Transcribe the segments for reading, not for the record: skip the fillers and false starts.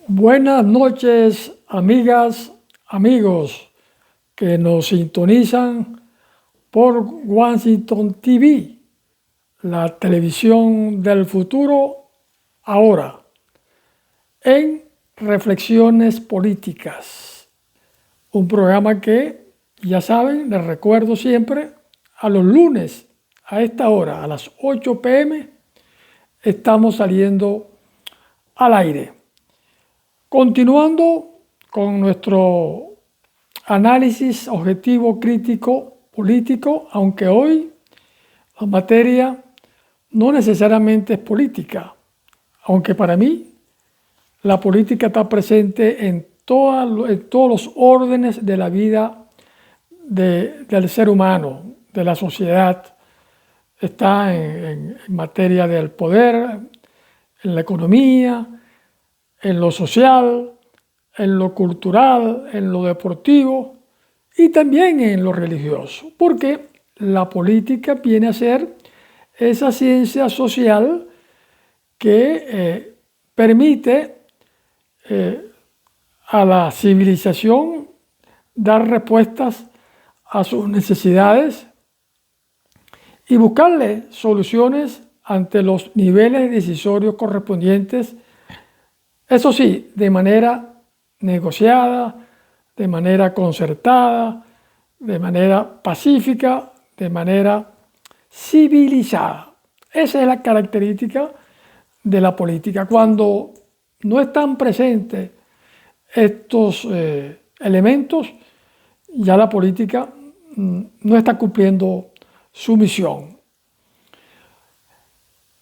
Buenas noches, amigas, amigos que nos sintonizan por Washington TV, la televisión del futuro, ahora, en Reflexiones Políticas, un programa que, ya saben, les recuerdo siempre, a los lunes a esta hora, a las 8 p.m., estamos saliendo al aire. Continuando con nuestro análisis objetivo crítico político, aunque hoy la materia no necesariamente es política, aunque para mí la política está presente en todos los órdenes de la vida del ser humano, de la sociedad. Está en materia del poder, en la economía, en lo social, en lo cultural, en lo deportivo y también en lo religioso, porque la política viene a ser esa ciencia social que permite a la civilización dar respuestas a sus necesidades y buscarle soluciones ante los niveles decisorios correspondientes. Eso sí, de manera negociada, de manera concertada, de manera pacífica, de manera civilizada. Esa es la característica de la política. Cuando no están presentes estos elementos, ya la política no está cumpliendo su misión.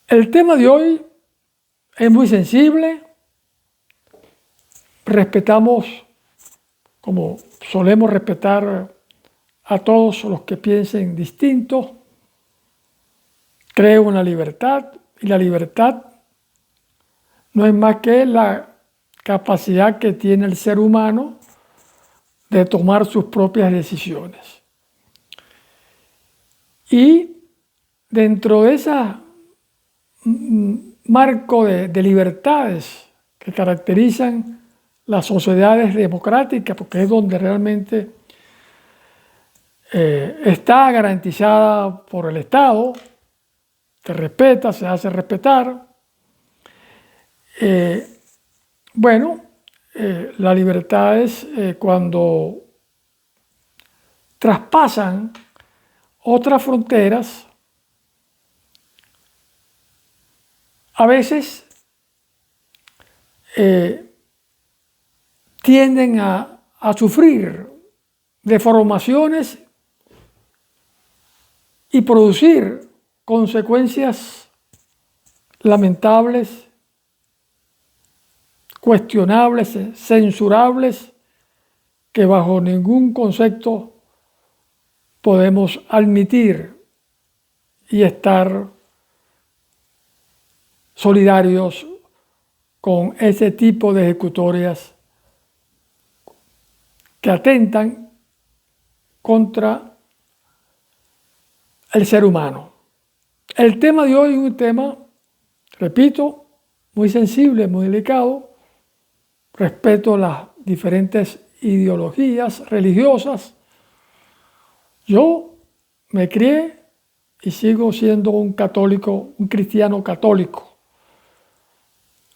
El tema de hoy es muy sensible. Respetamos, como solemos respetar a todos los que piensen distinto. Creo en la libertad, y la libertad no es más que la capacidad que tiene el ser humano de tomar sus propias decisiones. Y dentro de ese marco de libertades que caracterizan las sociedades democráticas, porque es donde realmente está garantizada por el Estado, se respeta, se hace respetar. La libertad es cuando traspasan otras fronteras, a veces tienden a sufrir deformaciones y producir consecuencias lamentables, cuestionables, censurables, que bajo ningún concepto podemos admitir y estar solidarios con ese tipo de ejecutorias que atentan contra el ser humano. El tema de hoy es un tema, repito, muy sensible, muy delicado. Respeto las diferentes ideologías religiosas. Yo me crié y sigo siendo un católico, un cristiano católico.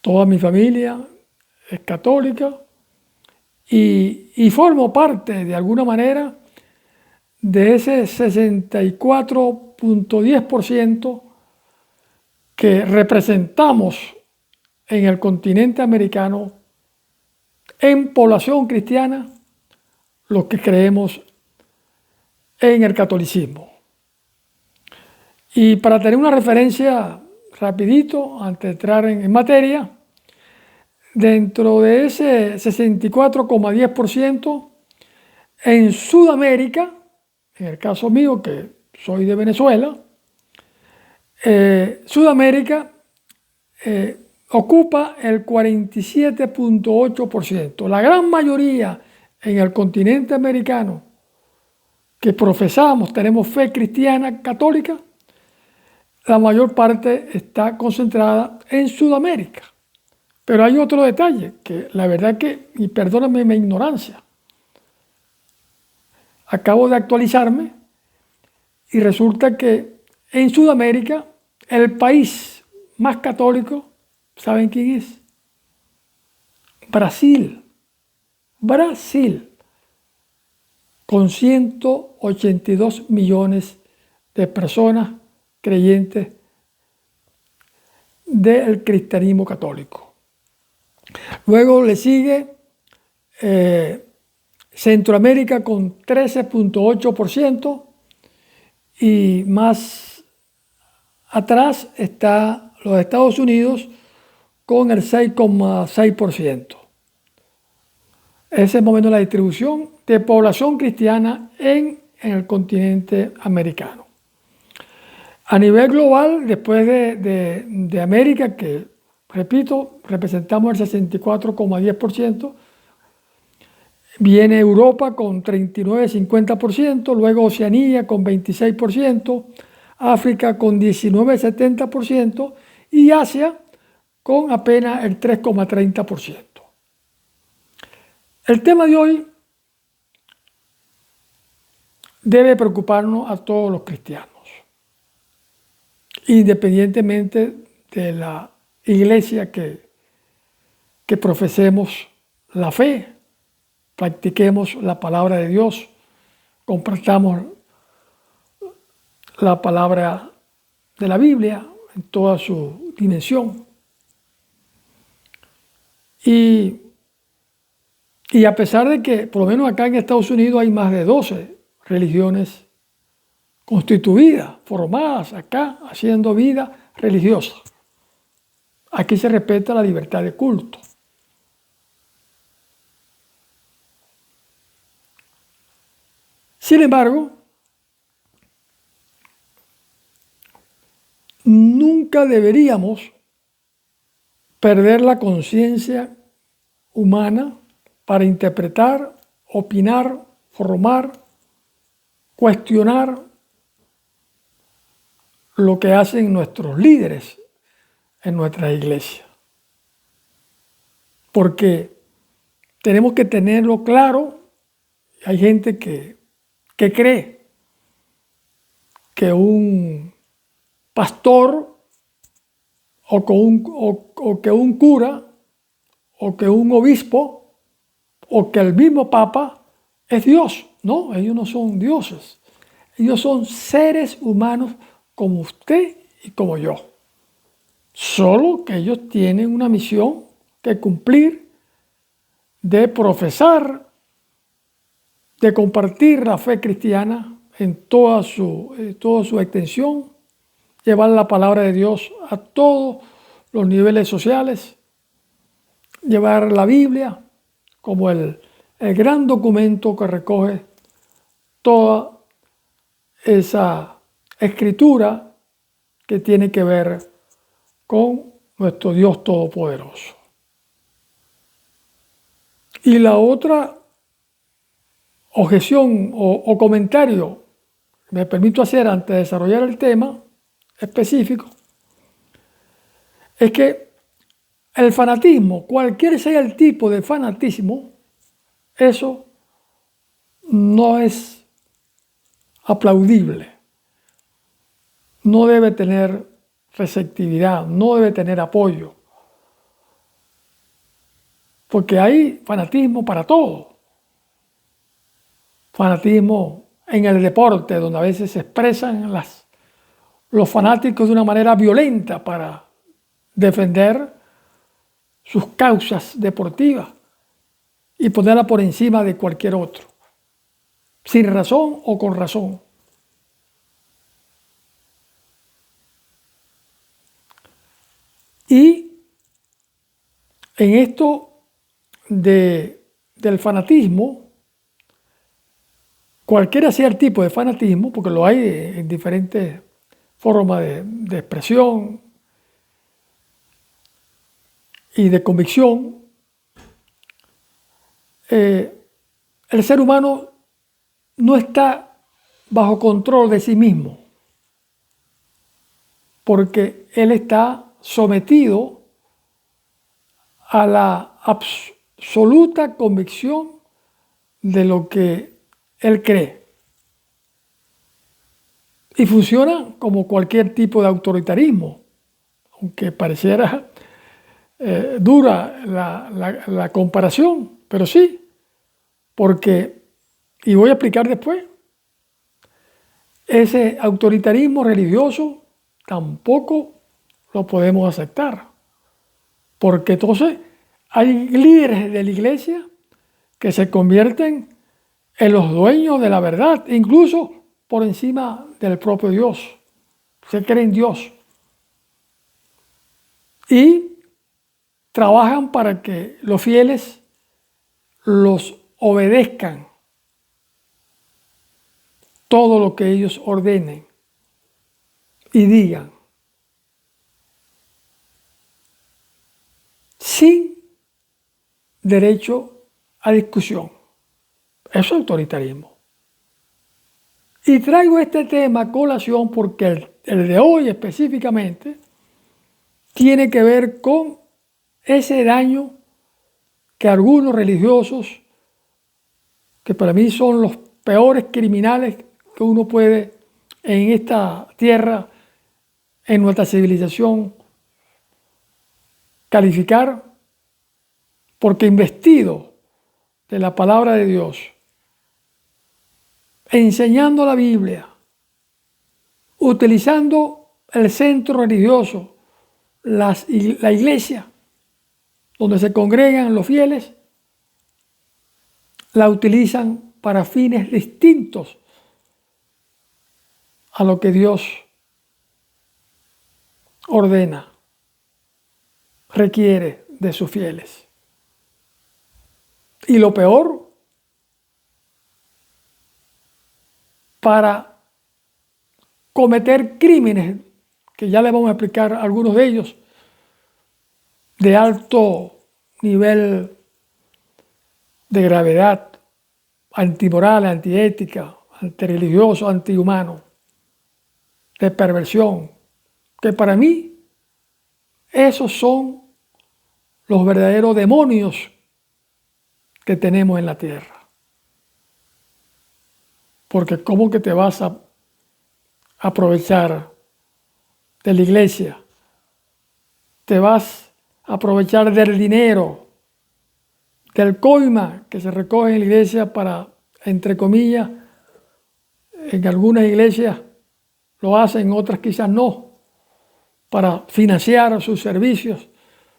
Toda mi familia es católica y formo parte de alguna manera de ese 64.10% que representamos en el continente americano en población cristiana, los que creemos en el catolicismo. Y para tener una referencia rapidito, antes de entrar en materia, dentro de ese 64,10%, en Sudamérica, en el caso mío, que soy de Venezuela, Sudamérica ocupa el 47.8%. La gran mayoría en el continente americano que profesamos, tenemos fe cristiana católica, la mayor parte está concentrada en Sudamérica. Pero hay otro detalle, que la verdad que, y perdóname mi ignorancia, acabo de actualizarme y resulta que en Sudamérica el país más católico, ¿saben quién es? Brasil. Brasil, con 182 millones de personas creyentes del cristianismo católico. Luego le sigue Centroamérica con 13.8% y más atrás está los Estados Unidos con el 6,6%. Esa es más o menos la distribución de población cristiana en el continente americano. A nivel global, después de América, que repito, representamos el 64,10%, viene Europa con 39,50%, luego Oceanía con 26%, África con 19,70% y Asia con apenas el 3,30%. El tema de hoy debe preocuparnos a todos los cristianos, independientemente de la iglesia que profesemos la fe, practiquemos la palabra de Dios, compartamos la palabra de la Biblia en toda su dimensión. Y a pesar de que, por lo menos acá en Estados Unidos, hay más de 12 religiones constituidas, formadas acá, haciendo vida religiosa. Aquí se respeta la libertad de culto. Sin embargo, nunca deberíamos perder la conciencia humana para interpretar, opinar, formar, cuestionar lo que hacen nuestros líderes en nuestra iglesia. Porque tenemos que tenerlo claro. Hay gente que cree que un pastor o que un cura o que un obispo o que el mismo papa es Dios. No, ellos no son dioses. Ellos son seres humanos como usted y como yo. Solo que ellos tienen una misión que cumplir, de profesar, de compartir la fe cristiana en toda su extensión, llevar la palabra de Dios a todos los niveles sociales, llevar la Biblia como el gran documento que recoge toda esa escritura que tiene que ver con nuestro Dios Todopoderoso. Y la otra objeción o comentario que me permito hacer antes de desarrollar el tema específico es que el fanatismo, cualquier sea el tipo de fanatismo, eso no es aplaudible, no debe tener receptividad, no debe tener apoyo, porque hay fanatismo para todo. Fanatismo en el deporte, donde a veces se expresan los fanáticos de una manera violenta para defender sus causas deportivas y ponerla por encima de cualquier otro, sin razón o con razón. Y en esto del fanatismo, cualquiera sea el tipo de fanatismo, porque lo hay en diferentes formas de expresión y de convicción, el ser humano no está bajo control de sí mismo, porque él está sometido a la absoluta convicción de lo que él cree. Y funciona como cualquier tipo de autoritarismo, aunque pareciera dura la comparación, pero sí, porque, y voy a explicar después, ese autoritarismo religioso tampoco lo podemos aceptar, porque entonces hay líderes de la iglesia que se convierten en los dueños de la verdad, incluso por encima del propio Dios. Se creen Dios. Y trabajan para que los fieles los obedezcan todo lo que ellos ordenen y digan, sin derecho a discusión. Eso es autoritarismo. Y traigo este tema a colación porque el de hoy específicamente tiene que ver con ese daño que algunos religiosos, que para mí son los peores criminales que uno puede en esta tierra, en nuestra civilización, calificar, porque investido de la palabra de Dios, enseñando la Biblia, utilizando el centro religioso, la iglesia, donde se congregan los fieles, la utilizan para fines distintos a lo que Dios ordena, requiere de sus fieles. Y lo peor, para cometer crímenes, que ya le vamos a explicar algunos de ellos, de alto nivel de gravedad, antimoral, antiética, antirreligioso, antihumano, de perversión, que para mí esos son los verdaderos demonios que tenemos en la tierra. Porque ¿cómo que te vas a aprovechar de la iglesia? Te vas a aprovechar del dinero, del coima que se recoge en la iglesia para, entre comillas, en algunas iglesias lo hacen, otras quizás no, para financiar sus servicios,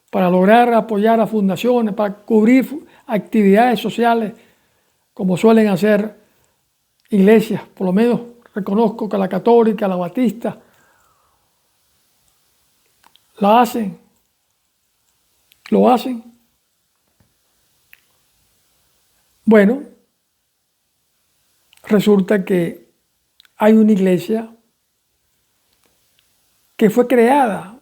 para lograr apoyar a fundaciones, para cubrir actividades sociales, como suelen hacer iglesias, por lo menos reconozco que la católica, la batista, la hacen, lo hacen. Bueno, resulta que hay una iglesia que fue creada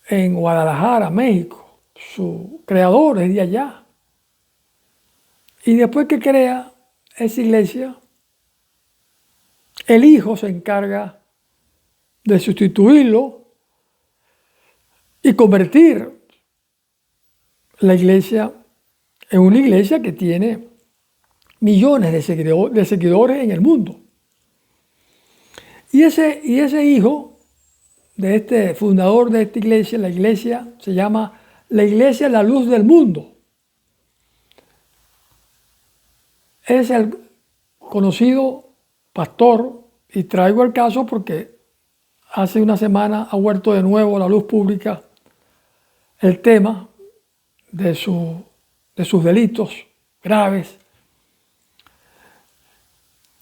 en Guadalajara, México. Su creador es de allá. Y después que crea esa iglesia, el hijo se encarga de sustituirlo y convertir la iglesia en una iglesia que tiene millones de seguidores en el mundo. Y ese hijo de este fundador de esta iglesia, la iglesia se llama la Iglesia La Luz del Mundo. Es el conocido pastor, y traigo el caso porque hace una semana ha vuelto de nuevo a la luz pública el tema de sus delitos graves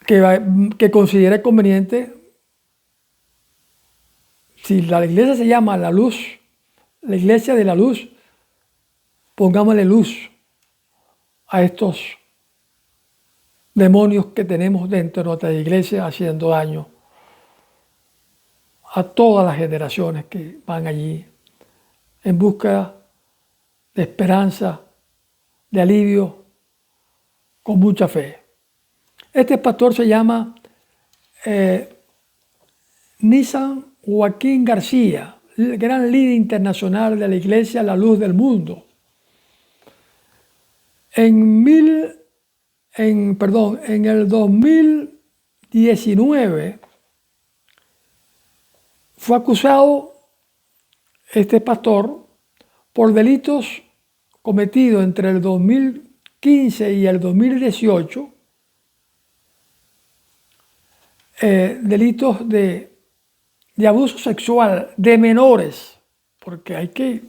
que consideré conveniente. Si la iglesia se llama La Luz, la Iglesia de la Luz, pongámosle luz a estos demonios que tenemos dentro de nuestra iglesia haciendo daño a todas las generaciones que van allí en busca de esperanza, de alivio, con mucha fe. Este pastor se llama Nissan Joaquín García, gran líder internacional de la Iglesia, la luz del mundo. En el 2019 fue acusado este pastor por delitos cometidos entre el 2015 y el 2018, delitos de abuso sexual de menores, porque hay que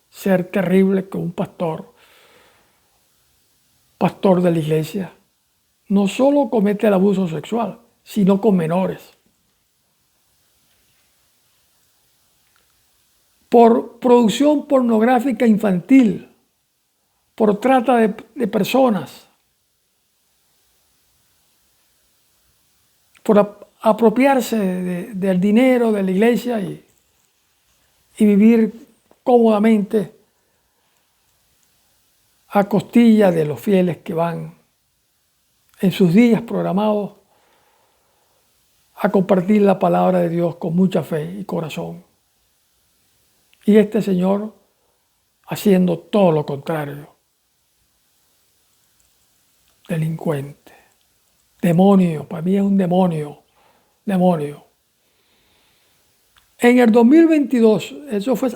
ser terrible que un pastor de la iglesia no solo comete el abuso sexual, sino con menores. Por producción pornográfica infantil, por trata de personas, por apropiarse del dinero de la iglesia y vivir cómodamente a costillas de los fieles que van en sus días programados a compartir la palabra de Dios con mucha fe y corazón. Y este señor haciendo todo lo contrario. Delincuente. Demonio, para mí es un demonio. En el 2022,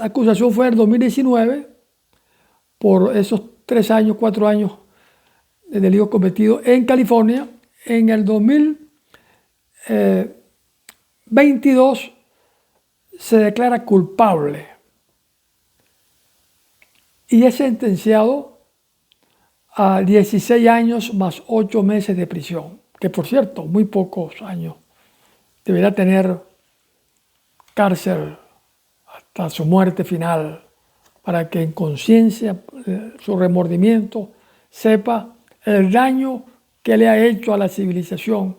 acusación fue en el 2019, por esos 3 años, 4 años de delito cometido en California. En el 2022 se declara culpable y es sentenciado a 16 años más 8 meses de prisión, que por cierto, muy pocos años. Deberá tener cárcel hasta su muerte final, para que en conciencia, su remordimiento, sepa el daño que le ha hecho a la civilización,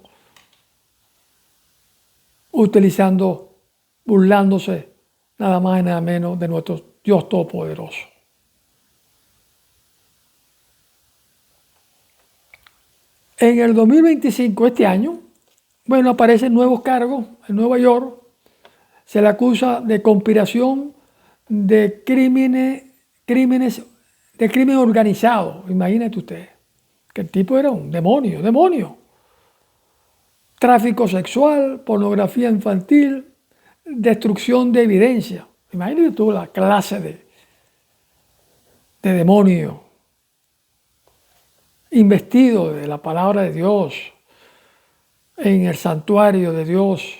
burlándose nada más y nada menos de nuestro Dios Todopoderoso. En el 2025, este año, aparecen nuevos cargos en Nueva York. Se le acusa de conspiración de crimen organizado. Imagínate usted, que el tipo era un demonio. Tráfico sexual, pornografía infantil, destrucción de evidencia. Imagínate tú la clase de demonio investido de la palabra de Dios en el santuario de Dios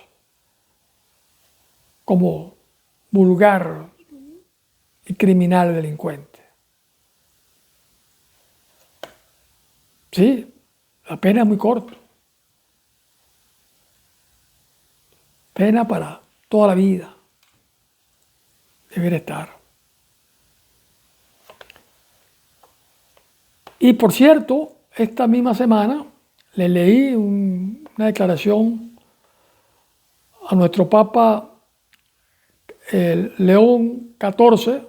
como vulgar y criminal delincuente. Sí, la pena es muy corta. Pena para toda la vida. Debería estar. Y por cierto, esta misma semana le leí una declaración a nuestro Papa León XIV,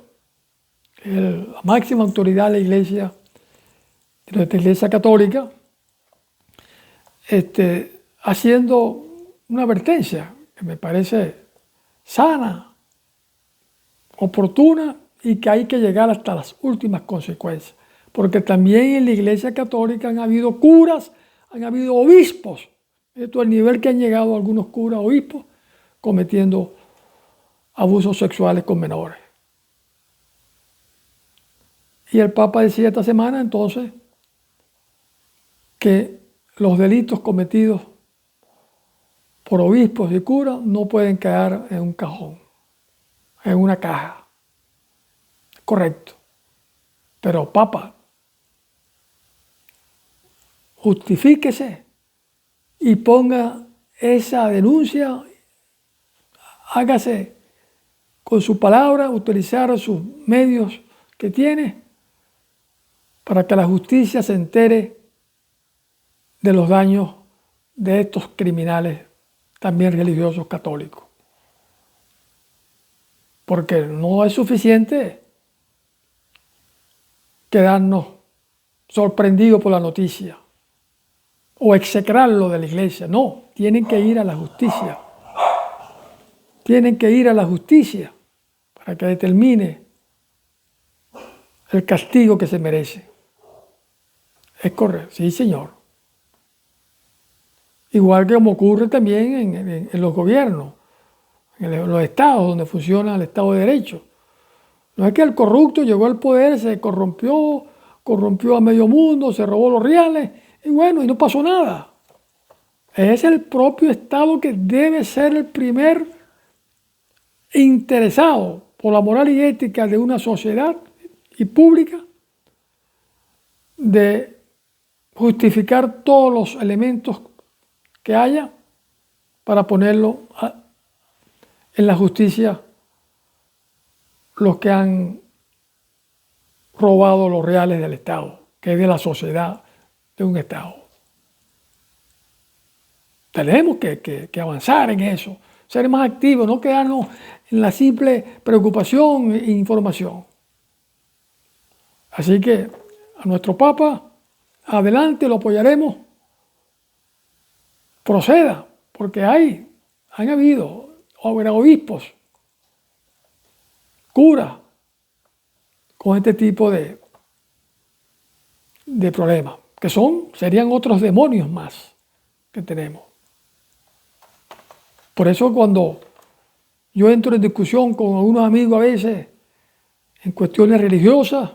la máxima autoridad de la Iglesia, de nuestra Iglesia Católica, haciendo una advertencia que me parece sana, oportuna y que hay que llegar hasta las últimas consecuencias. Porque también en la Iglesia Católica han habido curas, han habido obispos. Esto es el nivel que han llegado algunos curas, obispos, cometiendo abusos sexuales con menores. Y el Papa decía esta semana entonces que los delitos cometidos por obispos y curas no pueden quedar en un cajón, en una caja. Correcto. Pero Papa, justifíquese y ponga esa denuncia, hágase con su palabra, utilizar sus medios que tiene para que la justicia se entere de los daños de estos criminales, también religiosos católicos. Porque no es suficiente quedarnos sorprendidos por la noticia o execrarlo de la iglesia. No, tienen que ir a la justicia. Tienen que ir a la justicia para que determine el castigo que se merece. Es correcto, sí, señor. Igual que como ocurre también en los gobiernos, en los estados donde funciona el Estado de Derecho. No es que el corrupto llegó al poder, se corrompió a medio mundo, se robó los reales y bueno, y no pasó nada. Es el propio Estado que debe ser el primer interesado por la moral y ética de una sociedad y pública de justificar todos los elementos que haya para ponerlo en la justicia los que han robado los reales del Estado, que es de la sociedad de un Estado. Tenemos que avanzar en eso, ser más activos, no quedarnos en la simple preocupación e información. Así que a nuestro Papa, adelante, lo apoyaremos, proceda, porque han habido obispos, curas, con este tipo de problemas, que serían otros demonios más que tenemos. Por eso cuando yo entro en discusión con algunos amigos a veces en cuestiones religiosas,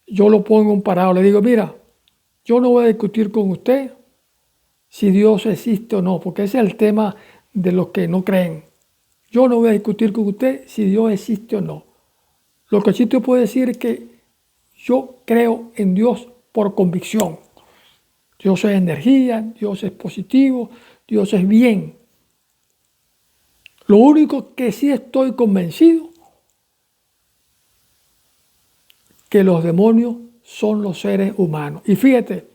yo lo pongo en parado, le digo, mira, yo no voy a discutir con usted si Dios existe o no, porque ese es el tema de los que no creen. Yo no voy a discutir con usted si Dios existe o no. Lo que sí te puedo decir es que yo creo en Dios por convicción. Dios es energía, Dios es positivo, Dios es bien. Lo único que sí estoy convencido que los demonios son los seres humanos. Y fíjate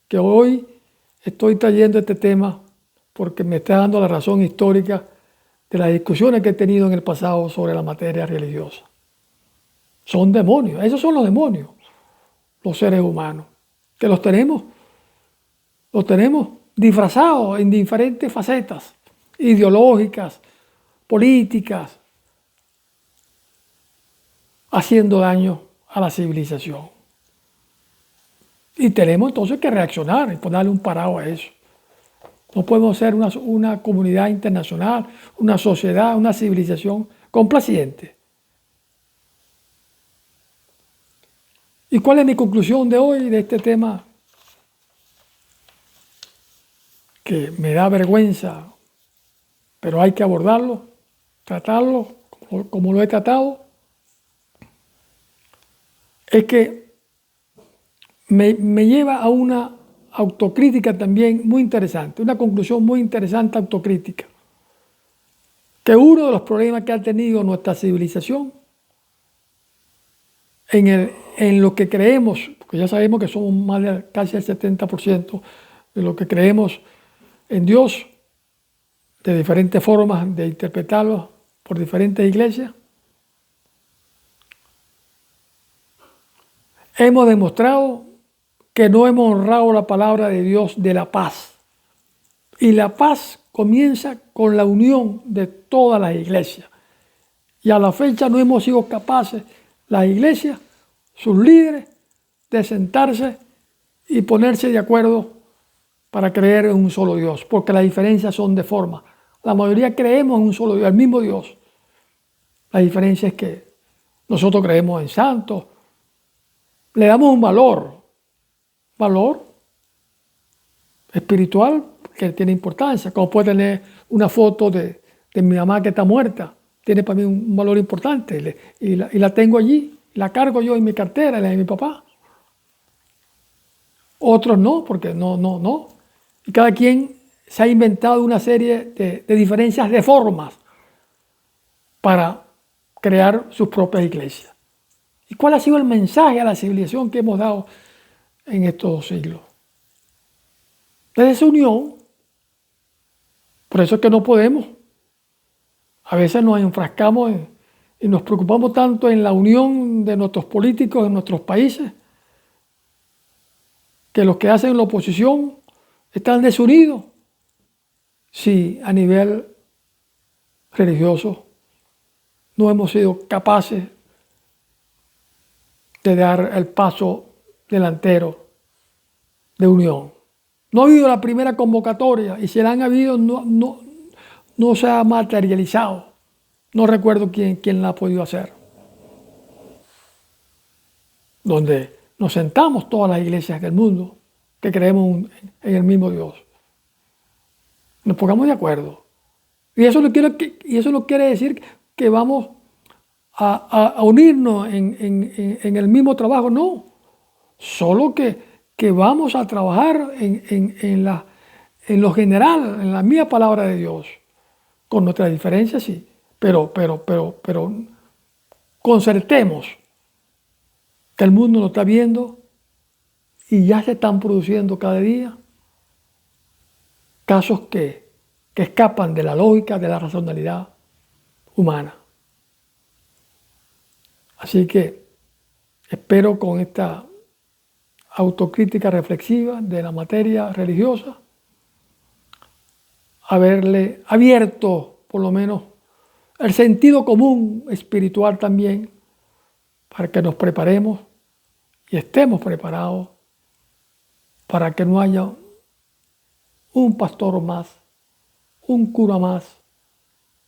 que hoy estoy trayendo este tema porque me está dando la razón histórica de las discusiones que he tenido en el pasado sobre la materia religiosa. Son demonios, esos son los demonios, los seres humanos, que los tenemos disfrazados en diferentes facetas ideológicas, políticas, haciendo daño a la civilización. Y tenemos entonces que reaccionar y ponerle un parado a eso. No podemos ser una comunidad internacional, una sociedad, una civilización complaciente. ¿Y cuál es mi conclusión de hoy de este tema? Que me da vergüenza, pero hay que abordarlo, tratarlo como lo he tratado. Es que me lleva a una autocrítica también muy interesante, una conclusión muy interesante autocrítica. Que uno de los problemas que ha tenido nuestra civilización en lo que creemos, porque ya sabemos que somos más de casi el 70% de lo que creemos en Dios, de diferentes formas de interpretarlo por diferentes iglesias, hemos demostrado que no hemos honrado la palabra de Dios de la paz. Y la paz comienza con la unión de todas las iglesias. Y a la fecha no hemos sido capaces, las iglesias, sus líderes, de sentarse y ponerse de acuerdo para creer en un solo Dios, porque las diferencias son de forma. La mayoría creemos en un solo Dios, el mismo Dios. La diferencia es que nosotros creemos en santos, le damos un valor espiritual que tiene importancia, como puede tener una foto de mi mamá que está muerta, tiene para mí un valor importante y la tengo allí, la cargo yo en mi cartera, la de mi papá. Otros no, porque no. Y cada quien se ha inventado una serie de diferencias de formas para crear sus propias iglesias. ¿Y cuál ha sido el mensaje a la civilización que hemos dado en estos siglos? De esa unión. Por eso es que no podemos. A veces nos enfrascamos y nos preocupamos tanto en la unión de nuestros políticos en nuestros países, que los que hacen la oposición están desunidos. Si a nivel religioso no hemos sido capaces de dar el paso delantero de unión. No ha habido la primera convocatoria y si la han habido no se ha materializado. No recuerdo quién la ha podido hacer. Donde nos sentamos todas las iglesias del mundo que creemos en el mismo Dios. Nos pongamos de acuerdo. Y eso no quiere decir que vamos a unirnos en el mismo trabajo, no. Solo que vamos a trabajar en lo general, en la misma palabra de Dios. Con nuestras diferencias, sí. Pero concertemos que el mundo lo está viendo y ya se están produciendo cada día casos que escapan de la lógica, de la racionalidad humana. Así que espero con esta autocrítica reflexiva de la materia religiosa haberle abierto por lo menos el sentido común espiritual también para que nos preparemos y estemos preparados para que no haya un pastor más, un cura más,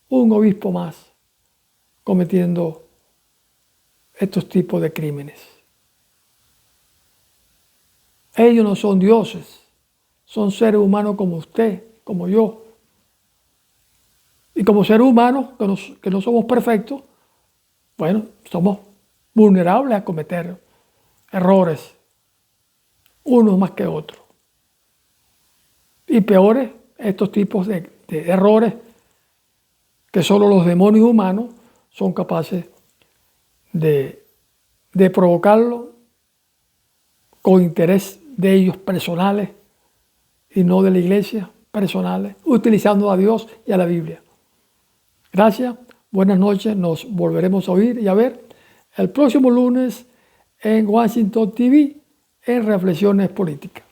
un obispo más cometiendo estos tipos de crímenes. Ellos no son dioses, son seres humanos como usted, como yo. Y como seres humanos, que no somos perfectos, bueno, somos vulnerables a cometer errores, unos más que otros. Y peores, estos tipos de errores que solo los demonios humanos son capaces de provocarlo con interés de ellos personales y no de la iglesia, personales, utilizando a Dios y a la Biblia. Gracias, buenas noches, nos volveremos a oír y a ver el próximo lunes en Washington TV en Reflexiones Políticas.